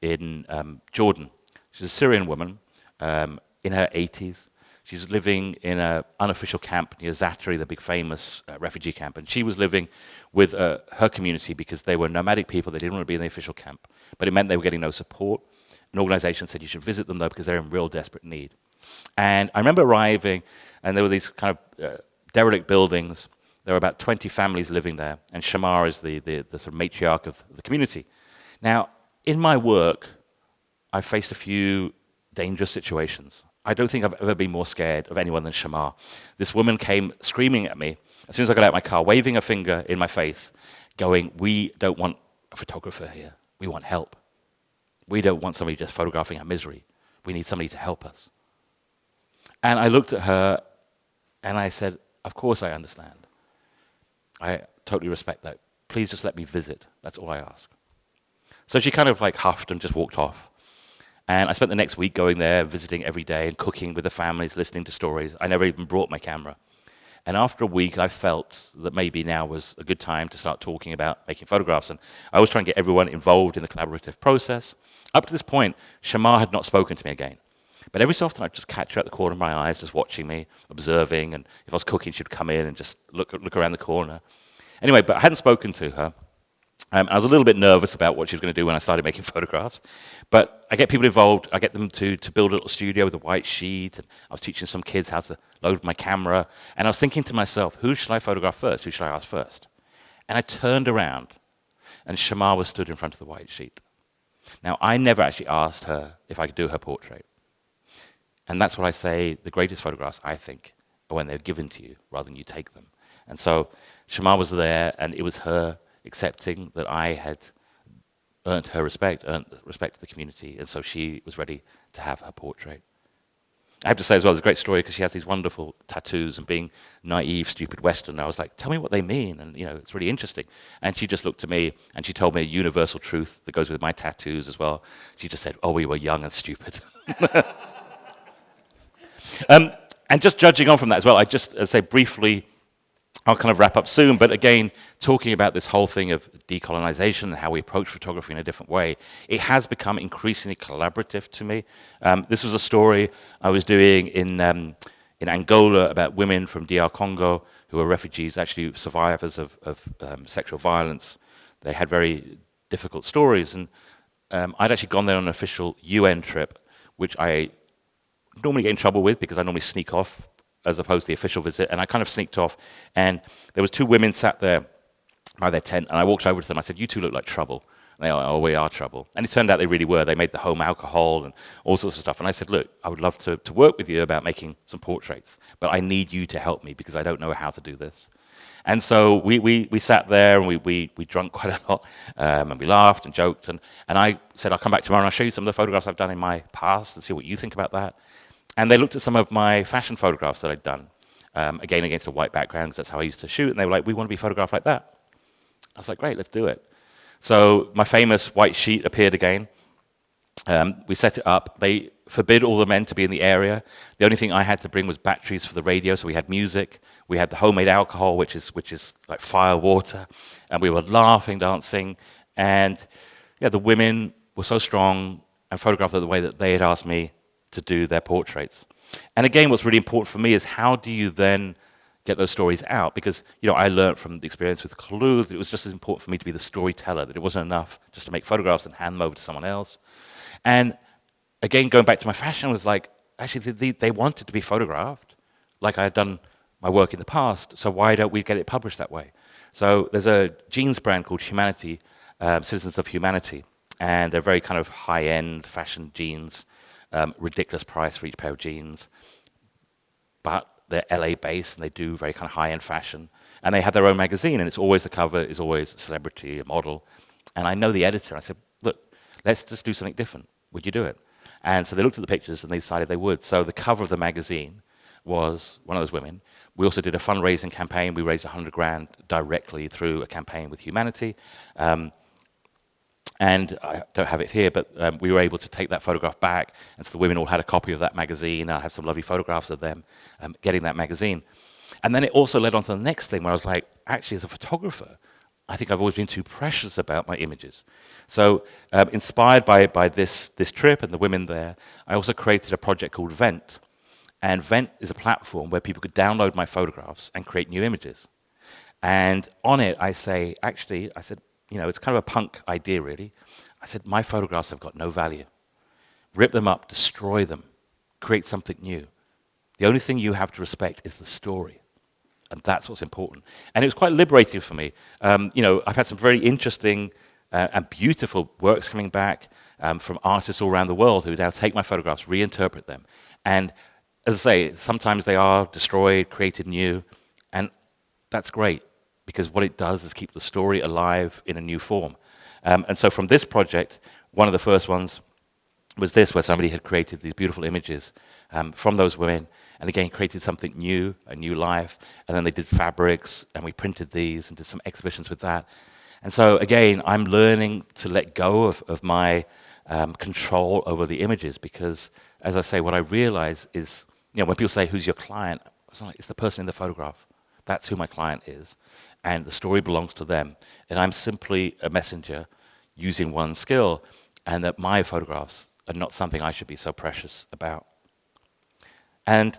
in Jordan. She's a Syrian woman in her 80s. She's living in an unofficial camp near Zatari, the big famous refugee camp. And she was living with her community because they were nomadic people. They didn't want to be in the official camp. But it meant they were getting no support. An organization said you should visit them, though, because they're in real desperate need. And I remember arriving, and there were these kind of derelict buildings. There were about 20 families living there. And Shamar is the sort of matriarch of the community. Now, in my work, I've faced a few dangerous situations. I don't think I've ever been more scared of anyone than Shamar. This woman came screaming at me as soon as I got out of my car, waving a finger in my face, going, "We don't want a photographer here. We want help. We don't want somebody just photographing our misery. We need somebody to help us." And I looked at her and I said, "Of course I understand. I totally respect that. Please just let me visit. That's all I ask." So she kind of like huffed and just walked off. And I spent the next week going there, visiting every day and cooking with the families, listening to stories. I never even brought my camera. And after a week, I felt that maybe now was a good time to start talking about making photographs. And I was trying to get everyone involved in the collaborative process. Up to this point, Shamar had not spoken to me again. But every so often, I'd just catch her at the corner of my eyes, just watching me, observing. And if I was cooking, she'd come in and just look around the corner. Anyway, but I hadn't spoken to her. I was a little bit nervous about what she was going to do when I started making photographs. But I get people involved. I get them to build a little studio with a white sheet. And I was teaching some kids how to load my camera. And I was thinking to myself, who should I photograph first? Who should I ask first? And I turned around, and Shamar was stood in front of the white sheet. Now, I never actually asked her if I could do her portrait. And that's what I say, the greatest photographs, I think, are when they're given to you rather than you take them. And so Shamar was there, and it was her accepting that I had earned her respect, earned the respect of the community, and so she was ready to have her portrait. I have to say as well, there's a great story because she has these wonderful tattoos, and being naive, stupid Western, I was like, tell me what they mean, and it's really interesting. And she just looked at me, and she told me a universal truth that goes with my tattoos as well. She just said, "Oh, we were young and stupid." And just judging on from that as well, I just say briefly, I'll kind of wrap up soon, but again, talking about this whole thing of decolonization and how we approach photography in a different way, it has become increasingly collaborative to me. This was a story I was doing in Angola about women from DR Congo who were refugees, actually survivors of sexual violence. They had very difficult stories, and I'd actually gone there on an official UN trip, which I normally get in trouble with because I normally sneak off as opposed to the official visit, and I kind of sneaked off, and there was two women sat there by their tent, and I walked over to them. I said, "You two look like trouble." And they were, "Oh, we are trouble." And it turned out they really were. They made the home alcohol and all sorts of stuff. And I said, "Look, I would love to work with you about making some portraits, but I need you to help me because I don't know how to do this." And so we sat there, and we drank quite a lot, and we laughed and joked, and I said, "I'll come back tomorrow and I'll show you some of the photographs I've done in my past and see what you think about that." And they looked at some of my fashion photographs that I'd done, again against a white background, because that's how I used to shoot. And they were like, "We want to be photographed like that." I was like, "Great, let's do it." So my famous white sheet appeared again. We set it up. They forbid all the men to be in the area. The only thing I had to bring was batteries for the radio. So we had music. We had the homemade alcohol, which is like fire water. And we were laughing, dancing. And yeah, the women were so strong and photographed the way that they had asked me to do their portraits. And again, what's really important for me is how do you then get those stories out? Because I learned from the experience with Kalu that it was just as important for me to be the storyteller, that it wasn't enough just to make photographs and hand them over to someone else. And again, going back to my fashion, was like, actually, they wanted to be photographed, like I had done my work in the past, so why don't we get it published that way? So there's a jeans brand called Humanity, Citizens of Humanity, and they're very kind of high-end fashion jeans, ridiculous price for each pair of jeans, but they're LA-based, and they do very kind of high-end fashion, and they have their own magazine, and it's always the cover is always a celebrity, a model, And I know the editor. I said, look, let's just do something different. Would you do it? And so they looked at the pictures and they decided they would. So the cover of the magazine was one of those women. We also did a fundraising campaign. We raised 100 grand directly through a campaign with Humanity. And I don't have it here, but we were able to take that photograph back. And so the women all had a copy of that magazine. I have some lovely photographs of them getting that magazine. And then it also led on to the next thing where I was like, actually, as a photographer, I think I've always been too precious about my images. So inspired by this trip and the women there, I also created a project called Vent. And Vent is a platform where people could download my photographs and create new images. And on it, I said, it's kind of a punk idea, really. I said, my photographs have got no value. Rip them up, destroy them, create something new. The only thing you have to respect is the story. And that's what's important. And it was quite liberating for me. I've had some very interesting and beautiful works coming back from artists all around the world who now take my photographs, reinterpret them. And as I say, sometimes they are destroyed, created new, and that's great because what it does is keep the story alive in a new form. And so from this project, one of the first ones was this, where somebody had created these beautiful images from those women, and again created something new, a new life, and then they did fabrics, and we printed these and did some exhibitions with that. And so again, I'm learning to let go of my control over the images because, as I say, what I realize is, when people say, who's your client? It's the person in the photograph. That's who my client is. And the story belongs to them. And I'm simply a messenger using one skill, and that my photographs are not something I should be so precious about. And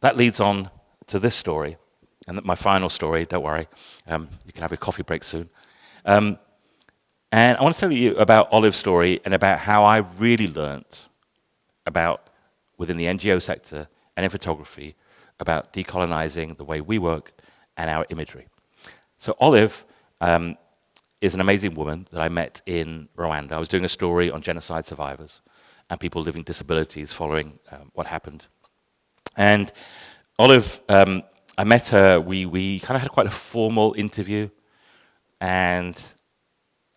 that leads on to this story, and my final story, don't worry, you can have a coffee break soon. And I want to tell you about Olive's story and about how I really learned about, within the NGO sector and in photography, about decolonizing the way we work and our imagery. So Olive is an amazing woman that I met in Rwanda. I was doing a story on genocide survivors and people living disabilities following what happened. And Olive, I met her, we kind of had quite a formal interview, and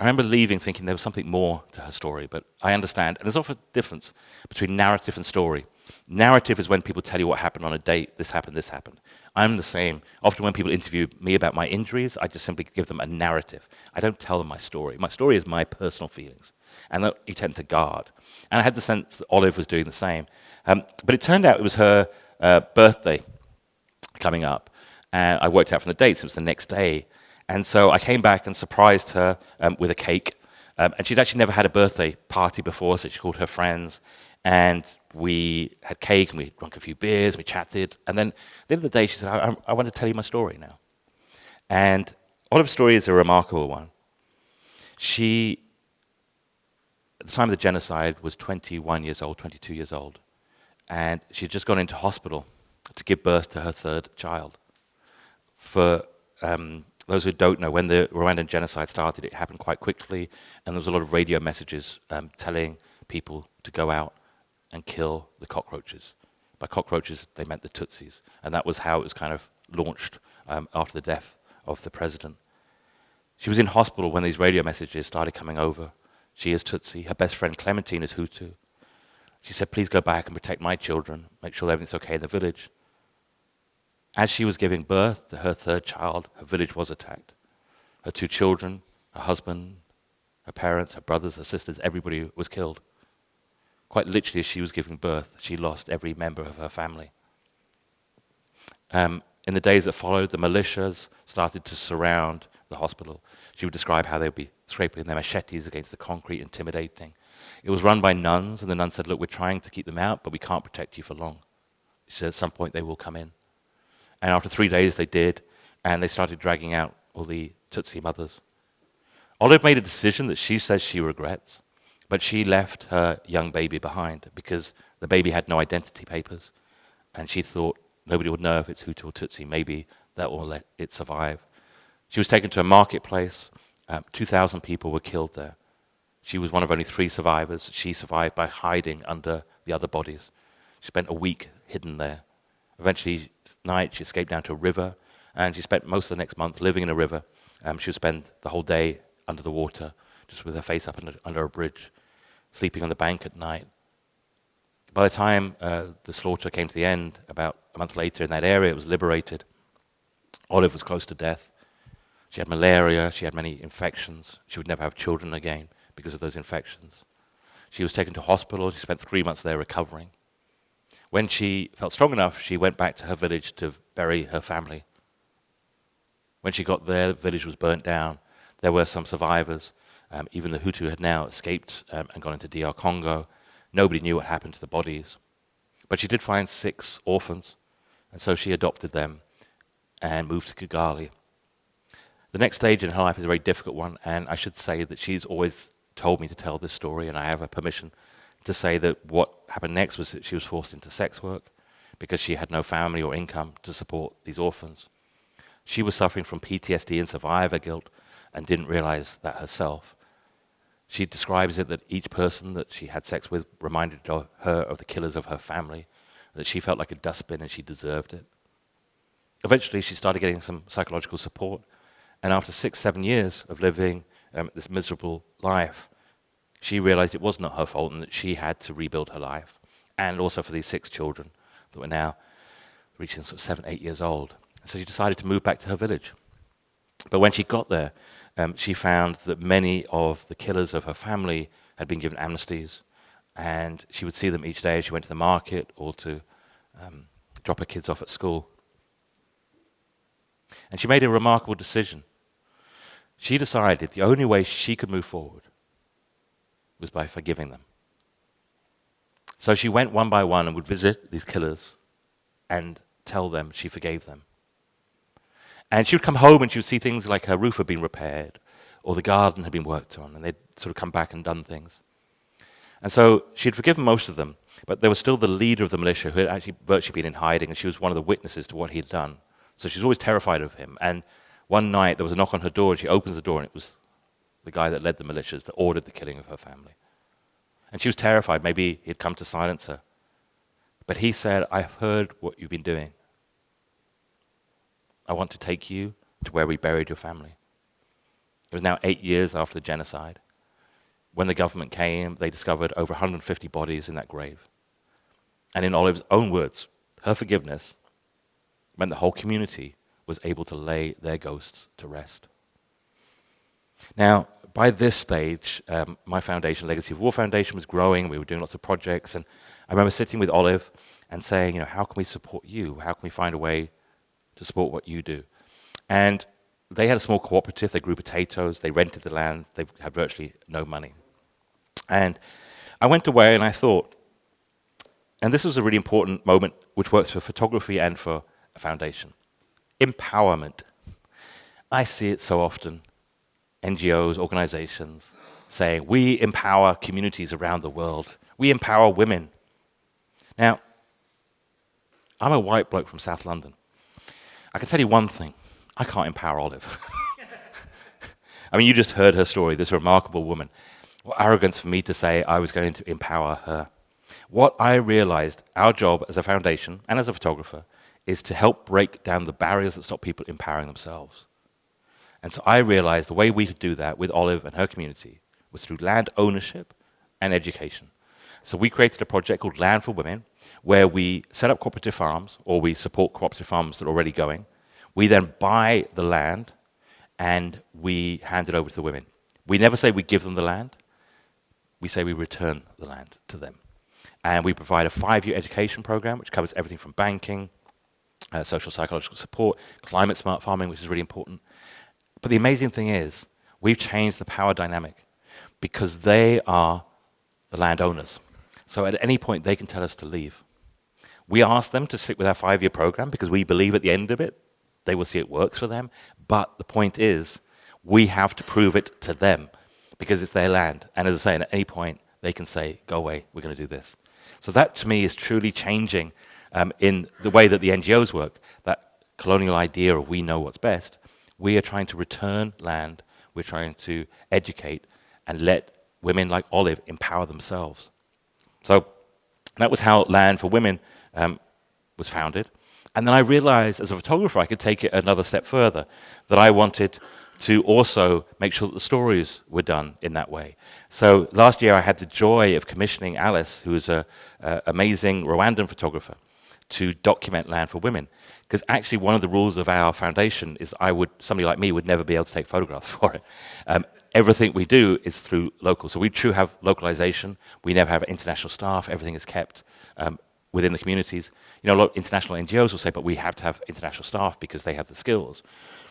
I remember leaving thinking there was something more to her story, but I understand, and there's often a difference between narrative and story. Narrative is when people tell you what happened on a date, this happened, this happened. I'm the same. Often when people interview me about my injuries, I just simply give them a narrative. I don't tell them my story. My story is my personal feelings, and that you tend to guard. And I had the sense that Olive was doing the same. But it turned out it was her birthday coming up, and I worked out from the dates, it was the next day. And so I came back and surprised her with a cake. And she'd actually never had a birthday party before, so she called her friends. And we had cake, and we drank a few beers, we chatted. And then at the end of the day, she said, I want to tell you my story now. And Olive's story is a remarkable one. She, at the time of the genocide, was 21 years old, 22 years old. And she'd just gone into hospital to give birth to her third child. For those who don't know, when the Rwandan genocide started, it happened quite quickly, and there was a lot of radio messages telling people to go out and kill the cockroaches. By cockroaches, they meant the Tutsis, and that was how it was kind of launched after the death of the president. She was in hospital when these radio messages started coming over. She is Tutsi, her best friend Clementine is Hutu. She said, please go back and protect my children, make sure everything's okay in the village. As she was giving birth to her third child, her village was attacked. Her two children, her husband, her parents, her brothers, her sisters, everybody was killed. Quite literally, as she was giving birth, she lost every member of her family. In the days that followed, the militias started to surround the hospital. She would describe how they would be scraping their machetes against the concrete, intimidating. It was run by nuns, and the nuns said, look, we're trying to keep them out, but we can't protect you for long. She said, at some point they will come in. And after 3 days they did, and they started dragging out all the Tutsi mothers. Olive made a decision that she says she regrets, but she left her young baby behind because the baby had no identity papers, and she thought nobody would know if it's Hutu or Tutsi. Maybe that will let it survive. She was taken to a marketplace. 2,000 people were killed there. She was one of only 3 survivors. She survived by hiding under the other bodies. She spent a week hidden there. Eventually, at night, she escaped down to a river, and she spent most of the next month living in a river. She would spend the whole day under the water, just with her face up under a bridge, sleeping on the bank at night. By the time the slaughter came to the end, about a month later in that area, it was liberated. Olive was close to death. She had malaria, she had many infections. She would never have children again because of those infections. She was taken to hospital. She spent 3 months there recovering. When she felt strong enough, she went back to her village to bury her family. When she got there, the village was burnt down. There were some survivors. Even the Hutu had now escaped and gone into DR Congo. Nobody knew what happened to the bodies. But she did find 6 orphans, and so she adopted them and moved to Kigali. The next stage in her life is a very difficult one, and I should say that she's always told me to tell this story, and I have her permission to say that what happened next was that she was forced into sex work because she had no family or income to support these orphans. She was suffering from PTSD and survivor guilt and didn't realize that herself. She describes it that each person that she had sex with reminded her of the killers of her family, that she felt like a dustbin and she deserved it. Eventually, she started getting some psychological support, and after 6-7 years of living this miserable life, she realized it was not her fault and that she had to rebuild her life, and also for these 6 children that were now reaching sort of 7-8 years old. So she decided to move back to her village. But when she got there, she found that many of the killers of her family had been given amnesties, and she would see them each day as she went to the market or to drop her kids off at school. And she made a remarkable decision. She decided the only way she could move forward was by forgiving them. So she went one by one and would visit these killers and tell them she forgave them. And she would come home and she would see things like her roof had been repaired or the garden had been worked on, and they'd sort of come back and done things. And so she had forgiven most of them, but there was still the leader of the militia who had actually virtually been in hiding, and she was one of the witnesses to what he had done. So she was always terrified of him. And one night there was a knock on her door, and she opens the door, and it was the guy that led the militias that ordered the killing of her family. And she was terrified. Maybe he'd come to silence her. But he said, "I've heard what you've been doing. I want to take you to where we buried your family." It was now 8 years after the genocide. When the government came, they discovered over 150 bodies in that grave. And in Olive's own words, her forgiveness meant the whole community was able to lay their ghosts to rest. Now, by this stage, my foundation, Legacy of War Foundation, was growing. We were doing lots of projects. And I remember sitting with Olive and saying, how can we support you? How can we find a way to support what you do? And they had a small cooperative. They grew potatoes. They rented the land. They had virtually no money. And I went away and I thought, and this was a really important moment which works for photography and for a foundation. Empowerment. I see it so often. NGOs, organizations saying, we empower communities around the world. We empower women. Now, I'm a white bloke from South London. I can tell you one thing. I can't empower Olive. I mean, you just heard her story, this remarkable woman. What arrogance for me to say I was going to empower her. What I realized, our job as a foundation and as a photographer, is to help break down the barriers that stop people empowering themselves. And so I realized the way we could do that with Olive and her community was through land ownership and education. So we created a project called Land for Women, where we set up cooperative farms, or we support cooperative farms that are already going. We then buy the land, and we hand it over to the women. We never say we give them the land. We say we return the land to them. And we provide a 5-year education program, which covers everything from banking, social psychological support, climate smart farming, which is really important. But the amazing thing is, we've changed the power dynamic because they are the landowners. So at any point, they can tell us to leave. We ask them to stick with our 5-year program because we believe at the end of it, they will see it works for them. But the point is, we have to prove it to them because it's their land. And as I say, at any point, they can say, go away, we're going to do this. So that, to me, is truly changing in the way that the NGOs work, that colonial idea of we know what's best. We are trying to return land. We're trying to educate and let women like Olive empower themselves. So that was how Land for Women was founded. And then I realized as a photographer I could take it another step further, that I wanted to also make sure that the stories were done in that way. So last year I had the joy of commissioning Alice, who is an amazing Rwandan photographer, to document Land for Women. Because actually one of the rules of our foundation is somebody like me would never be able to take photographs for it. Everything we do is through local. So we truly have localization. We never have international staff. Everything is kept within the communities. You know, a lot of international NGOs will say, but we have to have international staff because they have the skills.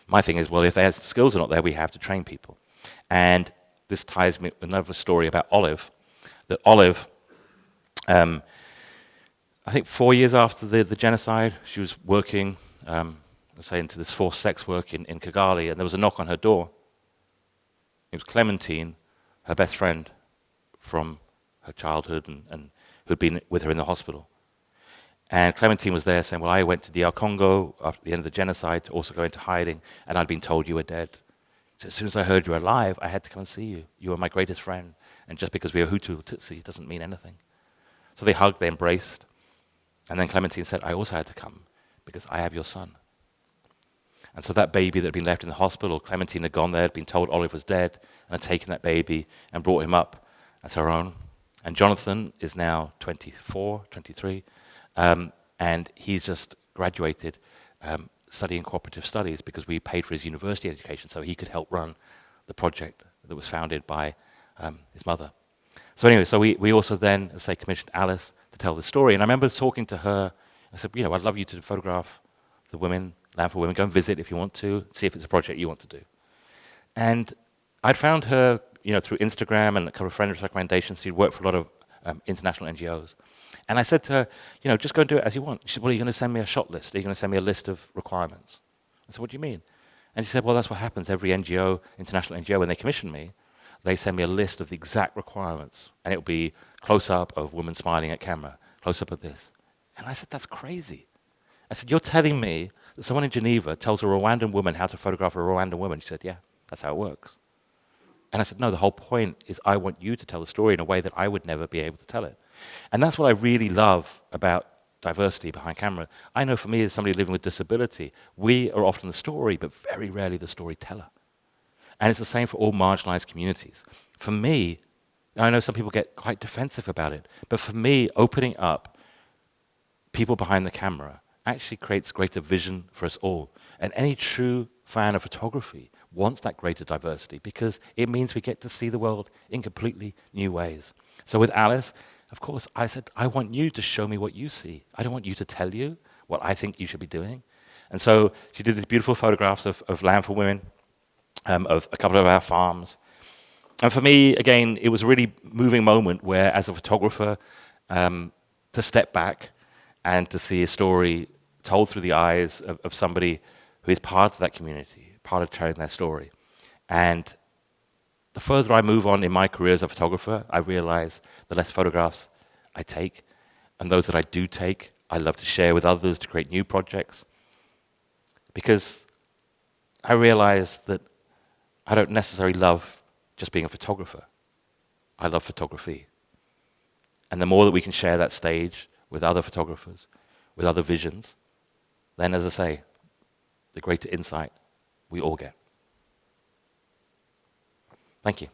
My thing is, well, if their skills are not there, we have to train people. And this ties me with another story about Olive. That Olive, I think 4 years after the genocide, she was working, let's say, into this forced sex work in Kigali, and there was a knock on her door. It was Clementine, her best friend from her childhood and who'd been with her in the hospital. And Clementine was there saying, well, I went to DR Congo after the end of the genocide to also go into hiding, and I'd been told you were dead. So as soon as I heard you were alive, I had to come and see you. You were my greatest friend. And just because we are Hutu or Tutsi doesn't mean anything. So they hugged, they embraced. And then Clementine said, I also had to come because I have your son. And so that baby that had been left in the hospital, Clementine had gone there, had been told Olive was dead, and had taken that baby and brought him up as her own. And Jonathan is now 24, 23, and he's just graduated studying cooperative studies because we paid for his university education so he could help run the project that was founded by his mother. So anyway, so we also then, as I say, commissioned Alice to tell the story. And I remember talking to her, I said, I'd love you to photograph the women, Land for Women, go and visit if you want to, see if it's a project you want to do. And I'd found her, through Instagram and a couple of friends' recommendations. She'd worked for a lot of international NGOs. And I said to her, just go and do it as you want. She said, well, are you going to send me a shot list? Are you going to send me a list of requirements? I said, what do you mean? And she said, well, that's what happens. Every NGO, international NGO, when they commission me, they send me a list of the exact requirements. And it'll be close-up of women smiling at camera, close-up of this. And I said, that's crazy. I said, you're telling me that someone in Geneva tells a Rwandan woman how to photograph a Rwandan woman? She said, yeah, that's how it works. And I said, no, the whole point is I want you to tell the story in a way that I would never be able to tell it. And that's what I really love about diversity behind camera. I know for me, as somebody living with disability, we are often the story, but very rarely the storyteller. And it's the same for all marginalized communities. For me, I know some people get quite defensive about it, but for me, opening up people behind the camera actually creates greater vision for us all. And any true fan of photography wants that greater diversity because it means we get to see the world in completely new ways. So with Alice, of course, I said, I want you to show me what you see. I don't want you to tell you what I think you should be doing. And so she did these beautiful photographs of Land for Women, of a couple of our farms. And for me, again, it was a really moving moment where, as a photographer, to step back and to see a story told through the eyes of somebody who is part of that community, part of telling their story. And the further I move on in my career as a photographer, I realize the less photographs I take, and those that I do take, I love to share with others to create new projects. Because I realize that I don't necessarily love just being a photographer. I love photography. And the more that we can share that stage with other photographers, with other visions, then, as I say, the greater insight we all get. Thank you.